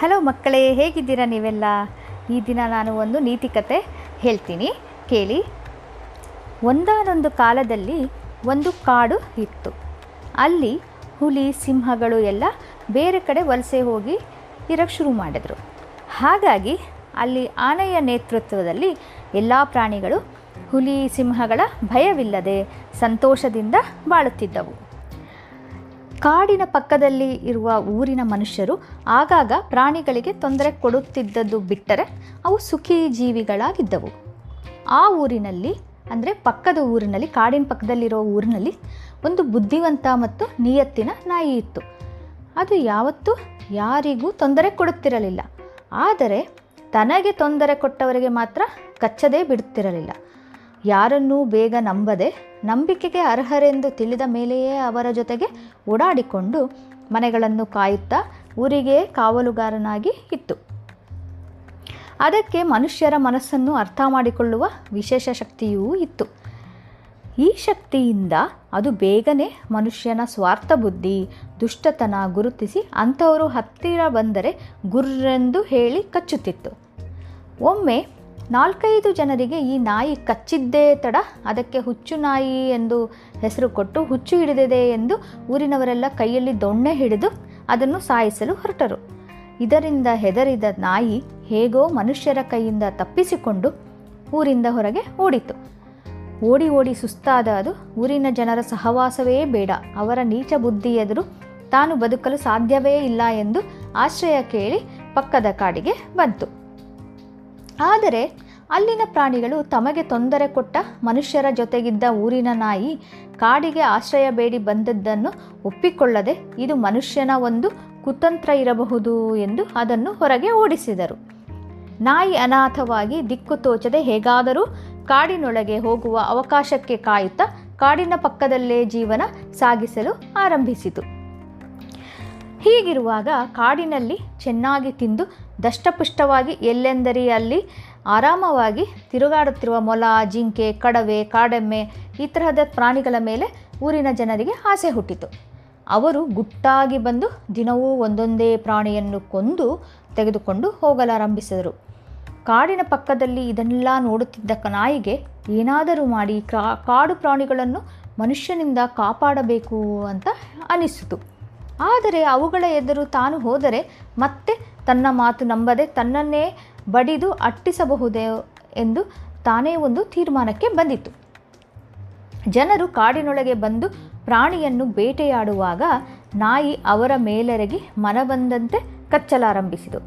Hello ಮಕ್ಕಳೇ, ಹೇಗಿದ್ದೀರಾ ನೀವೆಲ್ಲ? ಈ ದಿನ ನಾನು ಒಂದು ನೀತಿ ಕತೆ ಹೇಳ್ತೀನಿ, ಕೇಳಿ. ಒಂದಾನೊಂದು ಕಾಲದಲ್ಲಿ ಒಂದು ಕಾಡು ಇತ್ತು. ಅಲ್ಲಿ ಹುಲಿ, ಸಿಂಹಗಳು ಎಲ್ಲ ಬೇರೆ ಕಡೆ ವಲಸೆ ಹೋಗಿ ಇರೋಕ್ಕೆ ಶುರು ಮಾಡಿದ್ರು. ಹಾಗಾಗಿ ಅಲ್ಲಿ ಆನೆಯ ನೇತೃತ್ವದಲ್ಲಿ ಎಲ್ಲ ಪ್ರಾಣಿಗಳು ಹುಲಿ, ಸಿಂಹಗಳ ಭಯವಿಲ್ಲದೆ ಸಂತೋಷದಿಂದ ಬಾಳುತ್ತಿದ್ದವು. ಕಾಡಿನ ಪಕ್ಕದಲ್ಲಿ ಇರುವ ಊರಿನ ಮನುಷ್ಯರು ಆಗಾಗ ಪ್ರಾಣಿಗಳಿಗೆ ತೊಂದರೆ ಕೊಡುತ್ತಿದ್ದದ್ದು ಬಿಟ್ಟರೆ ಅವು ಸುಖಿ ಜೀವಿಗಳಾಗಿದ್ದವು. ಆ ಊರಿನಲ್ಲಿ, ಅಂದರೆ ಪಕ್ಕದ ಊರಿನಲ್ಲಿ, ಕಾಡಿನ ಪಕ್ಕದಲ್ಲಿರೋ ಊರಿನಲ್ಲಿ ಒಂದು ಬುದ್ಧಿವಂತ ಮತ್ತು ನಿಯತ್ತಿನ ನಾಯಿ ಇತ್ತು. ಅದು ಯಾವತ್ತೂ ಯಾರಿಗೂ ತೊಂದರೆ ಕೊಡುತ್ತಿರಲಿಲ್ಲ. ಆದರೆ ತನಗೆ ತೊಂದರೆ ಕೊಟ್ಟವರಿಗೆ ಮಾತ್ರ ಕಚ್ಚದೇ ಬಿಡುತ್ತಿರಲಿಲ್ಲ. ಯಾರನ್ನೂ ಬೇಗ ನಂಬದೆ, ನಂಬಿಕೆಗೆ ಅರ್ಹರೆಂದು ತಿಳಿದ ಮೇಲೆಯೇ ಅವರ ಜೊತೆಗೆ ಓಡಾಡಿಕೊಂಡು ಮನೆಗಳನ್ನು ಕಾಯುತ್ತಾ ಊರಿಗೆ ಕಾವಲುಗಾರನಾಗಿ ಇತ್ತು. ಅದಕ್ಕೆ ಮನುಷ್ಯರ ಮನಸ್ಸನ್ನು ಅರ್ಥ ಮಾಡಿಕೊಳ್ಳುವ ವಿಶೇಷ ಶಕ್ತಿಯೂ ಇತ್ತು. ಈ ಶಕ್ತಿಯಿಂದ ಅದು ಬೇಗನೆ ಮನುಷ್ಯನ ಸ್ವಾರ್ಥ ಬುದ್ಧಿ, ದುಷ್ಟತನ ಗುರುತಿಸಿ ಅಂಥವರು ಹತ್ತಿರ ಬಂದರೆ ಗುರ್ರೆಂದು ಹೇಳಿ ಕಚ್ಚುತ್ತಿತ್ತು. ಒಮ್ಮೆ 4-5 ಜನರಿಗೆ ಈ ನಾಯಿ ಕಚ್ಚಿದ್ದೇ ತಡ ಅದಕ್ಕೆ ಹುಚ್ಚು ನಾಯಿ ಎಂದು ಹೆಸರು ಕೊಟ್ಟು ಹುಚ್ಚು ಹಿಡಿದಿದೆ ಎಂದು ಊರಿನವರೆಲ್ಲ ಕೈಯಲ್ಲಿ ದೊಣ್ಣೆ ಹಿಡಿದು ಅದನ್ನು ಸಾಯಿಸಲು ಹೊರಟರು. ಇದರಿಂದ ಹೆದರಿದ ನಾಯಿ ಹೇಗೋ ಮನುಷ್ಯರ ಕೈಯಿಂದ ತಪ್ಪಿಸಿಕೊಂಡು ಊರಿಂದ ಹೊರಗೆ ಓಡಿತು. ಓಡಿ ಓಡಿ ಸುಸ್ತಾದ ಅದು ಊರಿನ ಜನರ ಸಹವಾಸವೇ ಬೇಡ, ಅವರ ನೀಚ ಬುದ್ಧಿ ಎದುರು ತಾನು ಬದುಕಲು ಸಾಧ್ಯವೇ ಇಲ್ಲ ಎಂದು ಆಶ್ರಯ ಕೇಳಿ ಪಕ್ಕದ ಕಾಡಿಗೆ ಬಂತು. ಆದರೆ ಅಲ್ಲಿನ ಪ್ರಾಣಿಗಳು ತಮಗೆ ತೊಂದರೆ ಕೊಟ್ಟ ಮನುಷ್ಯರ ಜೊತೆಗಿದ್ದ ಊರಿನ ನಾಯಿ ಕಾಡಿಗೆ ಆಶ್ರಯ ಬೇಡಿ ಬಂದದ್ದನ್ನು ಒಪ್ಪಿಕೊಳ್ಳದೆ ಇದು ಮನುಷ್ಯನ ಒಂದು ಕುತಂತ್ರ ಇರಬಹುದು ಎಂದು ಅದನ್ನು ಹೊರಗೆ ಓಡಿಸಿದರು. ನಾಯಿ ಅನಾಥವಾಗಿ ದಿಕ್ಕು ತೋಚದೆ ಹೇಗಾದರೂ ಕಾಡಿನೊಳಗೆ ಹೋಗುವ ಅವಕಾಶಕ್ಕೆ ಕಾಯುತ್ತಾ ಕಾಡಿನ ಪಕ್ಕದಲ್ಲೇ ಜೀವನ ಸಾಗಿಸಲು ಆರಂಭಿಸಿತು. ಹೀಗಿರುವಾಗ ಕಾಡಿನಲ್ಲಿ ಚೆನ್ನಾಗಿ ತಿಂದು ದಷ್ಟಪುಷ್ಟವಾಗಿ ಎಲ್ಲೆಂದರೆ ಅಲ್ಲಿ ಆರಾಮವಾಗಿ ತಿರುಗಾಡುತ್ತಿರುವ ಮೊಲ, ಜಿಂಕೆ, ಕಡವೆ, ಕಾಡೆಮ್ಮೆ ಈ ತರಹದ ಪ್ರಾಣಿಗಳ ಮೇಲೆ ಊರಿನ ಜನರಿಗೆ ಆಸೆ ಹುಟ್ಟಿತು. ಅವರು ಗುಟ್ಟಾಗಿ ಬಂದು ದಿನವೂ ಒಂದೊಂದೇ ಪ್ರಾಣಿಯನ್ನು ಕೊಂದು ತೆಗೆದುಕೊಂಡು ಹೋಗಲಾರಂಭಿಸಿದರು. ಕಾಡಿನ ಪಕ್ಕದಲ್ಲಿ ಇದನ್ನೆಲ್ಲ ನೋಡುತ್ತಿದ್ದ ನಾಯಿಗೆ ಏನಾದರೂ ಮಾಡಿ ಕಾಡು ಪ್ರಾಣಿಗಳನ್ನು ಮನುಷ್ಯನಿಂದ ಕಾಪಾಡಬೇಕು ಅಂತ ಅನಿಸಿತು. ಆದರೆ ಅವುಗಳ ಎದುರು ತಾನು ಹೋದರೆ ಮತ್ತೆ ತನ್ನ ಮಾತು ನಂಬದೆ ತನ್ನನ್ನೇ ಬಡಿದು ಅಟ್ಟಿಸಬಹುದೇ ಎಂದು ತಾನೇ ಒಂದು ತೀರ್ಮಾನಕ್ಕೆ ಬಂದಿತು. ಜನರು ಕಾಡಿನೊಳಗೆ ಬಂದು ಪ್ರಾಣಿಯನ್ನು ಬೇಟೆಯಾಡುವಾಗ ನಾಯಿ ಅವರ ಮೇಲೆರಗಿ ಮನಬಂದಂತೆ ಕಚ್ಚಲಾರಂಭಿಸಿತು.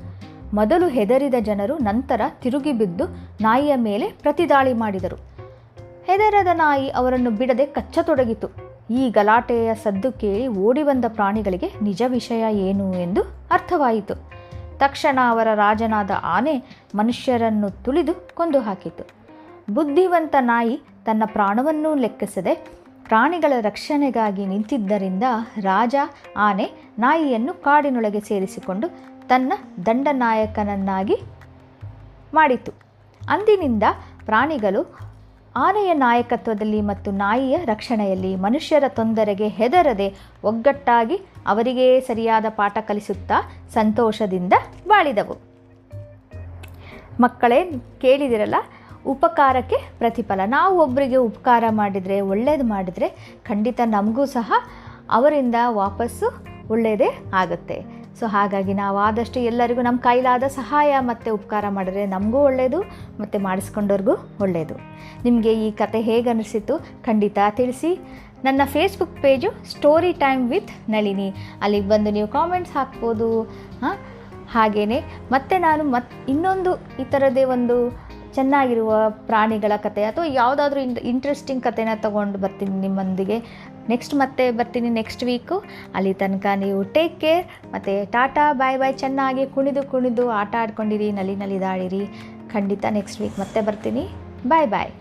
ಮೊದಲು ಹೆದರಿದ ಜನರು ನಂತರ ತಿರುಗಿ ಬಿದ್ದು ನಾಯಿಯ ಮೇಲೆ ಪ್ರತಿದಾಳಿ ಮಾಡಿದರು. ಹೆದರದ ನಾಯಿ ಅವರನ್ನು ಬಿಡದೆ ಕಚ್ಚತೊಡಗಿತು. ಈ ಗಲಾಟೆಯ ಸದ್ದು ಕೇಳಿ ಓಡಿ ಬಂದ ಪ್ರಾಣಿಗಳಿಗೆ ನಿಜ ವಿಷಯ ಏನು ಎಂದು ಅರ್ಥವಾಯಿತು. ತಕ್ಷಣ ಅವರ ರಾಜನಾದ ಆನೆ ಮನುಷ್ಯರನ್ನು ತುಳಿದು ಕೊಂದು ಹಾಕಿತು. ಬುದ್ಧಿವಂತ ನಾಯಿ ತನ್ನ ಪ್ರಾಣವನ್ನೂ ಲೆಕ್ಕಿಸದೆ ಪ್ರಾಣಿಗಳ ರಕ್ಷಣೆಗಾಗಿ ನಿಂತಿದ್ದರಿಂದ ರಾಜ ಆನೆ ನಾಯಿಯನ್ನು ಕಾಡಿನೊಳಗೆ ಸೇರಿಸಿಕೊಂಡು ತನ್ನ ದಂಡನಾಯಕನನ್ನಾಗಿ ಮಾಡಿತು. ಅಂದಿನಿಂದ ಪ್ರಾಣಿಗಳು ಆನೆಯ ನಾಯಕತ್ವದಲ್ಲಿ ಮತ್ತು ನಾಯಿಯ ರಕ್ಷಣೆಯಲ್ಲಿ ಮನುಷ್ಯರ ತೊಂದರೆಗೆ ಹೆದರದೆ ಒಗ್ಗಟ್ಟಾಗಿ ಅವರಿಗೇ ಸರಿಯಾದ ಪಾಠ ಕಲಿಸುತ್ತಾ ಸಂತೋಷದಿಂದ ಬಾಳಿದವು. ಮಕ್ಕಳೇ, ಕೇಳಿದಿರಲ್ಲ, ಉಪಕಾರಕ್ಕೆ ಪ್ರತಿಫಲ. ನಾವು ಒಬ್ಬರಿಗೆ ಉಪಕಾರ ಮಾಡಿದರೆ, ಒಳ್ಳೆಯದು ಮಾಡಿದರೆ ಖಂಡಿತ ನಮಗೂ ಸಹ ಅವರಿಂದ ವಾಪಸ್ಸು ಒಳ್ಳೆಯದೇ ಆಗುತ್ತೆ. ಸೊ ಹಾಗಾಗಿ ನಾವು ಆದಷ್ಟು ಎಲ್ಲರಿಗೂ ನಮ್ಮ ಕೈಲಾದ ಸಹಾಯ ಮತ್ತು ಉಪಕಾರ ಮಾಡಿದ್ರೆ ನಮಗೂ ಒಳ್ಳೆಯದು ಮತ್ತು ಮಾಡಿಸ್ಕೊಂಡವ್ರಿಗೂ ಒಳ್ಳೆಯದು. ನಿಮಗೆ ಈ ಕತೆ ಹೇಗೆ ಅನಿಸಿತು ಖಂಡಿತ ತಿಳಿಸಿ. ನನ್ನ Facebook page story time with Nalini, ಅಲ್ಲಿಗೆ ಬಂದು ನೀವು ಕಾಮೆಂಟ್ಸ್ ಹಾಕ್ಬೋದು. ಹಾಗೆಯೇ ಮತ್ತೆ ನಾನು ಇನ್ನೊಂದು ಈ ಥರದ್ದೇ ಒಂದು ಚೆನ್ನಾಗಿರುವ ಪ್ರಾಣಿಗಳ ಕತೆ ಅಥವಾ ಯಾವುದಾದ್ರೂ ಇಂಟ್ರೆಸ್ಟಿಂಗ್ ಕತೆನ ತೊಗೊಂಡು ಬರ್ತೀನಿ ನಿಮ್ಮೊಂದಿಗೆ. ಮತ್ತೆ ಬರ್ತೀನಿ ನೆಕ್ಸ್ಟ್ ವೀಕು. ಅಲ್ಲಿ ತನಕ ನೀವು ಟೇಕ್ ಕೇರ್ ಮತ್ತು ಟಾಟಾ, ಬಾಯ್ ಬಾಯ್. ಚೆನ್ನಾಗಿ ಕುಣಿದು ಆಟ ಆಡ್ಕೊಂಡಿರಿ, ನಲಿದಾಡಿರಿ. ಖಂಡಿತ ನೆಕ್ಸ್ಟ್ ವೀಕ್ ಮತ್ತೆ ಬರ್ತೀನಿ. ಬಾಯ್ ಬಾಯ್.